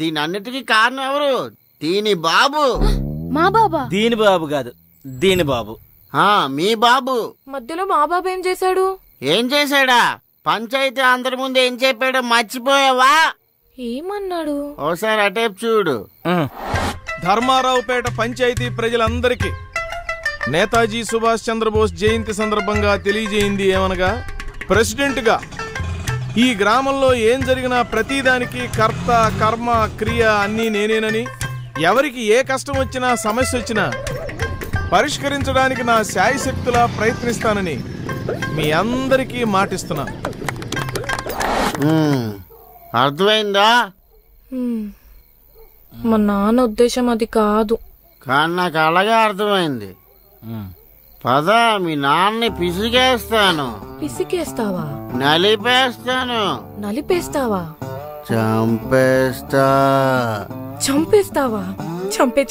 దీని అన్నిటికీ కారణం ఎవరు? దీని బాబు. మా బాబా? దీని బాబు కాదు, దీని బాబు. మీ బాబు. మధ్యలో మా బాబు ఏం చేశాడు? ఏం చేశాడా? పంచాయతీ అందరి ముందు ఏం చెప్పాడో మర్చిపోయావా? ఏమన్నాడు? ఓసారి అటేపు చూడు. ధర్మారావుపేట పంచాయతీ ప్రజలందరికీ నేతాజీ సుభాష్ చంద్రబోస్ జయంతి సందర్భంగా తెలియజేయింది ఏమనగా, ప్రెసిడెంట్గా ఈ గ్రామంలో ఏం జరిగినా ప్రతిదానికి కర్త కర్మ క్రియ అన్నీ నేనేనని, ఎవరికి ఏ కష్టం వచ్చినా సమస్య వచ్చినా పరిష్కరించడానికి నా శాయశక్తులా ప్రయత్నిస్తానని మీ అందరికీ మాటిస్తున్నాను. అర్థమైందా? మా నాన్న ఉద్దేశం అది కాదు. కానీ నాకు అలాగే అర్థమైంది. పద, మీ నాన్నని పిసికేస్తాను. పిసికేస్తావా? నలిపేస్తాను. నలిపేస్తావా? చంపేస్తా. చంపేస్తావా? చంపే